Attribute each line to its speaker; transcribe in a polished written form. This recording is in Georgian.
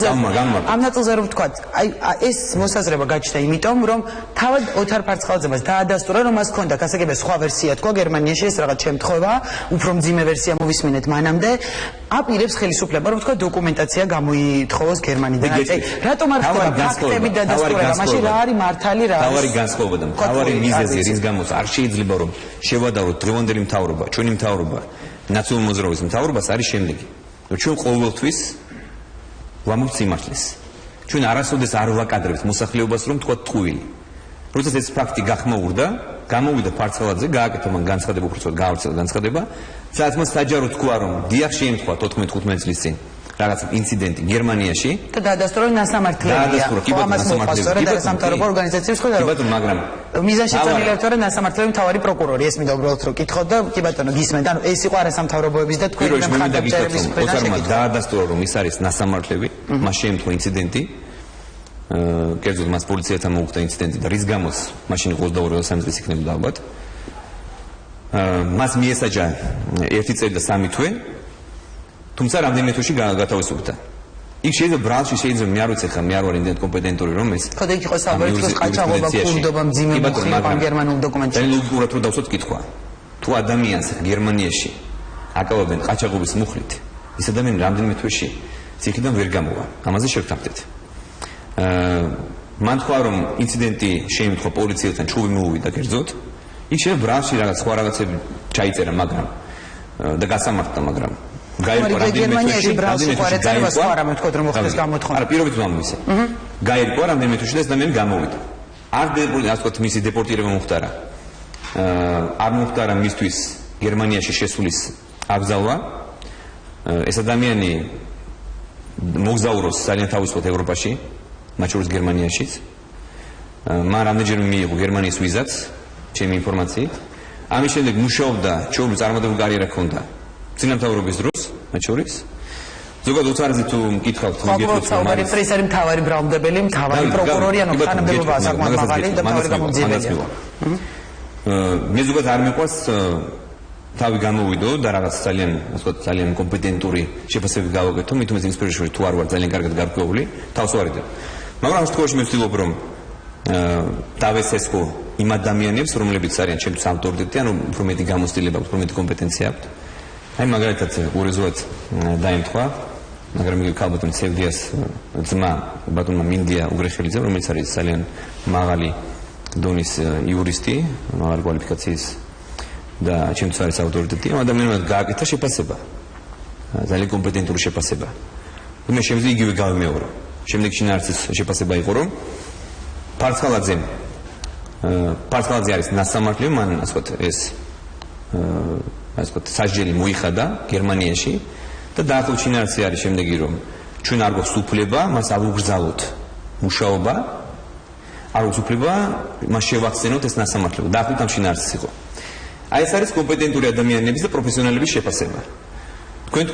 Speaker 1: ამ ნაწილზე რომ ვთქვა, აი ეს მოსაზრება გაჩნდა იმიტომ, რომ თავად ოთარ ფარცხალაძემას დაადასტურა, რომ მას ჰქონდა გასაგებია სხვა ვერსია თქვა გერმანიაში, ეს რაღაც შემთხვევაა, უფრო მძიმე ვერსია მოვისმინეთ მანამდე. აპირებს ხელისუფლება, რომ თქვა დოკუმენტაცია გამოითხოვოს გერმანიდან. რატომ არ ხდება ფაქტები დადასტურება? მაშინ რა არის მართალი რა?
Speaker 2: თავარი განსხვავება და თავარი მიზეზი რის გამოც არ შეიძლება რომ შევადაროთ დღევანდელი მთავრობა, ჩვენი მთავრობა, ნაციონალური მოძრაობის მთავრობას არის შემდეგი. ჩვენ ყოველთვის ვამბობთ სიმართლეს. ჩვენ არასოდეს არ ვაკადრებთ მოსახლეობას რომ თქვა ტყუილი. როდესაც ეს ფაქტი გახმაურდა, გამოვიდა ფარცხალაძე, გააკეთა მან განცხადება, უბრალოდ გაავრცელა განცხადება, სადაც მას საჯარო თქვა რომ დიახ შეემთხვა 14-15 წლის წინ რაღაც ინციდენტი გერმანიაში
Speaker 1: და დაადასტურა ნასამართლებია. ამას მოყვა და სამთავრობო ორგანიზაციებს ხედავ.
Speaker 2: კი ბატონო, მაგრამ
Speaker 1: მიზანშეწონილებს რა ნასამართლებელი მთავარი პროკურორი ეს მინდა უბრალოდ რომ კითხოთ და კი ბატონო გისმენთ. ანუ ეს იყო არასამთავრობოების და თქვენი
Speaker 2: მხარდაჭერების პრინციპი. დაადასტურა რომ ის არის ნასამართლები, მას შეემთხვა ინციდენტი. კერძოდ მას პოლიციასთან მოუხდა ინციდენტი და რის გამოც მაშინ 22-23 წლის იქნებოდა ალბათ. მას მიესაჯა 1 წელი და 3 თვე. თუმცა რამდენიმე თვეში გათავისუფლდა. იქ შეიძლება ბრალში შეიძლება მე არ ვიცი ხა მე არ ვარ იმდენად კომპეტენტური რომ ეს
Speaker 1: ხოდა იქ იყო საბოლოო ყაჩაღობა ქურდობა მძიმე მოხდება გერმანულ დოკუმენტში.
Speaker 2: ძალიან ლოგიკურად რომ დავსვათ კითხვა. თუ ადამიანს გერმანიაში აკავებენ ყაჩაღობის მუხლით, ეს ადამიანი რამდენიმე თვეში ციხიდან ვერ გამოვა. ამაზე შევთანხმდით. მან თქვა რომ ინციდენტი შეემთხვა პოლიციასთან ჩხუბი მოუვიდა კერძოდ. იქ შეიძლება ბრალში რაღაც სხვა რაღაცები ჩაიწერა, მაგრამ და გასამართლა, მაგრამ
Speaker 1: გაირკვა გერმანიაში ბრალში ყარეწერება სხვა რამე ვთქვათ რომ მოხდეს გამოთხოვნა.
Speaker 2: არა, პირობით მომისე. გაირკვა რამდენიმე თვეში და ეს ადამიანი გამოვიდა. არ ვთქვათ მისი დეპორტირება მოხდარა. არ მოხდარა მისთვის გერმანიაში შესulis აბზალვა. ეს ადამიანი მოგზაურობს ძალიან თავისუფლად ევროპაში, მათ შორის გერმანიაშიც. მან რამდენჯერმე მიიღო გერმანიის ვიზაც, ჩემი ინფორმაციით. ამის შემდეგ მუშაობდა, ჩვეულებრივ წარმატებული კარიერა ჰქონდა. წინამთავრობის დროს, მათ შორის. ზოგადად უცარზე თუ მკითხავთ,
Speaker 1: მოგეთქვით რომ ეს არის მთავარი ბრალმდებელი, მთავარი პროკურორი, ანუ თანამდებობა საკმაოდ მაღალი და მთავარი გამომძიებელია.
Speaker 2: მე ზოგადად არ მიყვარს თავი გამოვიდო და რაღაც ძალიან, ასე ვთქვათ, ძალიან კომპეტენტური შეფასებები გავაკეთო, მით უმეტეს იმ სფეროში თუ არ ვარ ძალიან კარგად გარკვეული, თავს ვარიდებ. მაგრამ ამ შემთხვევაში მე ვცდილობ რომ დავესესხო იმ ადამიანებს, რომლებიც არიან ჩემთვის ავტორიტეტი, ანუ უფრო მეტი გამოცდილება, უფრო მეტი კომპეტენცია აქვთ. აი მაგალითად ურეზოაც დაემთხვა, მაგრამ იგი ქალბატონ სევდიას ძმა ბატონმა მინდია უგრეხელიძე, რომელიც არის ძალიან მაღალი დონის იურისტი, მაღალი კვალიფიკაციის და ჩემთვის არის ავტორიტეტი. ამ ადამიანმა გააკეთა შეფასება. ძალიან კომპეტენტური შეფასება. მე შემდგომ იგივე გავიმეორო. შემდეგ შინაარსის შეფასება იყო, რომ ფარცხალაძე არის ნასამართლე, მან ასე ვთქვათ ეს ასე ვთქვათ სასჯელი მოიხადა გერმანიაში და დაახლოებით შინაარსი არის შემდეგი, რომ ჩვენ არ გვაქვს უფლება მას ავუგრძალოთ მუშაობა, არ გვაქვს უფლება მას შევახსენოთ ეს ნასამართლება. დაახლოებით ამ შინაარსის იყო. აი ეს არის კომპეტენტური ადამიანების და პროფესიონალების შეფასება. თქვენ